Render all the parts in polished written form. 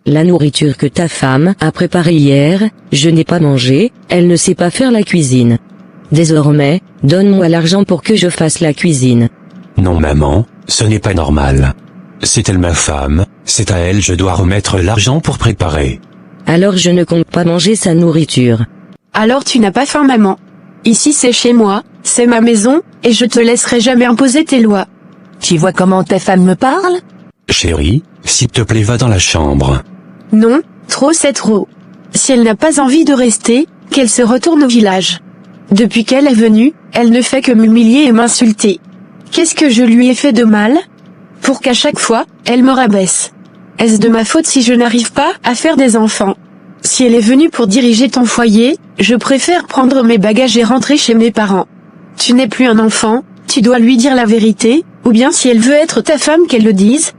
La nourriture que ta femme a préparée hier, je n'ai pas mangé, elle ne sait pas faire la cuisine. Désormais, donne-moi l'argent pour que je fasse la cuisine. Non maman, ce n'est pas normal. C'est elle ma femme, c'est à elle je dois remettre l'argent pour préparer. Alors je ne compte pas manger sa nourriture. Alors tu n'as pas faim maman. Ici c'est chez moi, c'est ma maison, et je te laisserai jamais imposer tes lois. Tu vois comment ta femme me parle? Chérie, s'il te plaît va dans la chambre. Non, trop c'est trop. Si elle n'a pas envie de rester, qu'elle se retourne au village. Depuis qu'elle est venue, elle ne fait que m'humilier et m'insulter. Qu'est-ce que je lui ai fait de mal? Pour qu'à chaque fois, elle me rabaisse. Est-ce de ma faute si je n'arrive pas à faire des enfants? Si elle est venue pour diriger ton foyer, je préfère prendre mes bagages et rentrer chez mes parents. Tu n'es plus un enfant, tu dois lui dire la vérité, ou bien si elle veut être ta femme qu'elle le dise.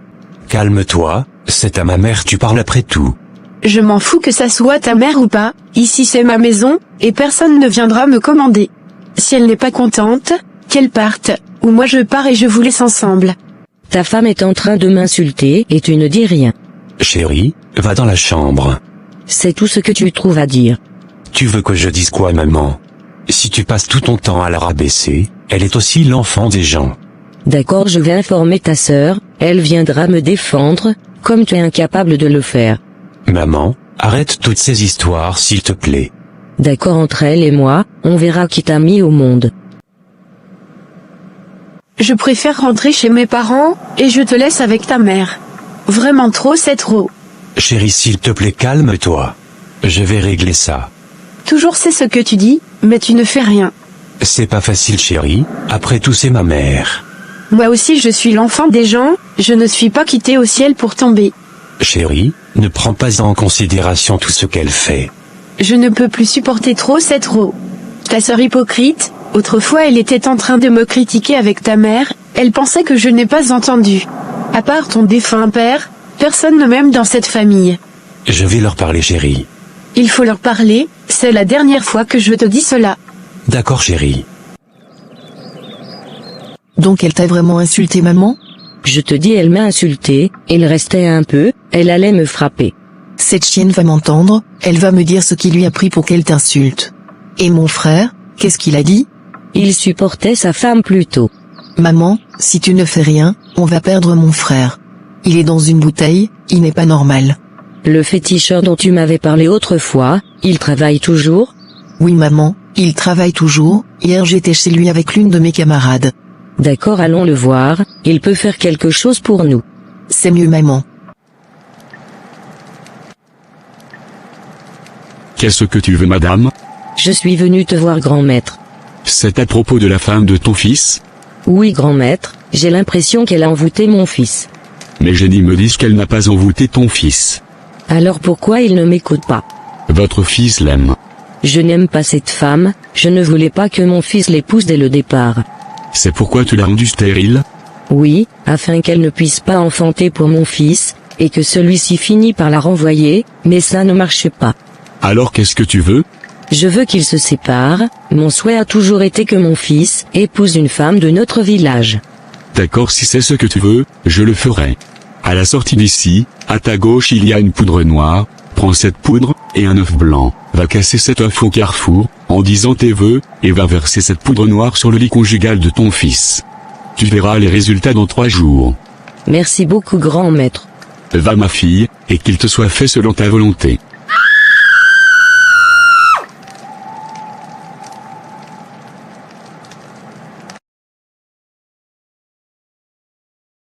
Calme-toi, c'est à ma mère tu parles après tout. Je m'en fous que ça soit ta mère ou pas, ici c'est ma maison, et personne ne viendra me commander. Si elle n'est pas contente, qu'elle parte, ou moi je pars et je vous laisse ensemble. Ta femme est en train de m'insulter et tu ne dis rien. Chérie, va dans la chambre. C'est tout ce que tu trouves à dire. Tu veux que je dise quoi maman? Si tu passes tout ton temps à la rabaisser, elle est aussi l'enfant des gens. D'accord, je vais informer ta sœur, elle viendra me défendre, comme tu es incapable de le faire. Maman, arrête toutes ces histoires s'il te plaît. D'accord, entre elle et moi, on verra qui t'a mis au monde. Je préfère rentrer chez mes parents, et je te laisse avec ta mère. Vraiment trop c'est trop. Chérie s'il te plaît calme-toi. Je vais régler ça. Toujours c'est ce que tu dis, mais tu ne fais rien. C'est pas facile chérie, après tout c'est ma mère. Moi aussi je suis l'enfant des gens, je ne suis pas quitté au ciel pour tomber. Chérie, ne prends pas en considération tout ce qu'elle fait. Je ne peux plus supporter trop c'est trop. Ta sœur hypocrite, autrefois elle était en train de me critiquer avec ta mère, elle pensait que je n'ai pas entendu. À part ton défunt père, personne ne m'aime dans cette famille. Je vais leur parler chérie. Il faut leur parler, c'est la dernière fois que je te dis cela. D'accord chérie. Donc elle t'a vraiment insulté maman? Je te dis, elle m'a insulté, il restait un peu, elle allait me frapper. Cette chienne va m'entendre, elle va me dire ce qui lui a pris pour qu'elle t'insulte. Et mon frère, qu'est-ce qu'il a dit? Il supportait sa femme plutôt. Maman, si tu ne fais rien, on va perdre mon frère. Il est dans une bouteille, il n'est pas normal. Le féticheur dont tu m'avais parlé autrefois, il travaille toujours? Oui maman, il travaille toujours, hier j'étais chez lui avec l'une de mes camarades. D'accord, allons le voir, il peut faire quelque chose pour nous. C'est mieux maman. Qu'est-ce que tu veux madame? Je suis venu te voir grand maître. C'est à propos de la femme de ton fils? Oui grand maître, j'ai l'impression qu'elle a envoûté mon fils. Mes génies me disent qu'elle n'a pas envoûté ton fils. Alors pourquoi il ne m'écoute pas? Votre fils l'aime. Je n'aime pas cette femme, je ne voulais pas que mon fils l'épouse dès le départ. C'est pourquoi tu l'as rendue stérile? Oui, afin qu'elle ne puisse pas enfanter pour mon fils, et que celui-ci finit par la renvoyer, mais ça ne marche pas. Alors qu'est-ce que tu veux? Je veux qu'ils se séparent, mon souhait a toujours été que mon fils épouse une femme de notre village. D'accord, si c'est ce que tu veux, je le ferai. À la sortie d'ici, à ta gauche il y a une poudre noire, prends cette poudre, et un œuf blanc, va casser cet œuf au carrefour, en disant tes vœux, et va verser cette poudre noire sur le lit conjugal de ton fils. Tu verras les résultats dans 3 jours. Merci beaucoup grand maître. Va ma fille, et qu'il te soit fait selon ta volonté.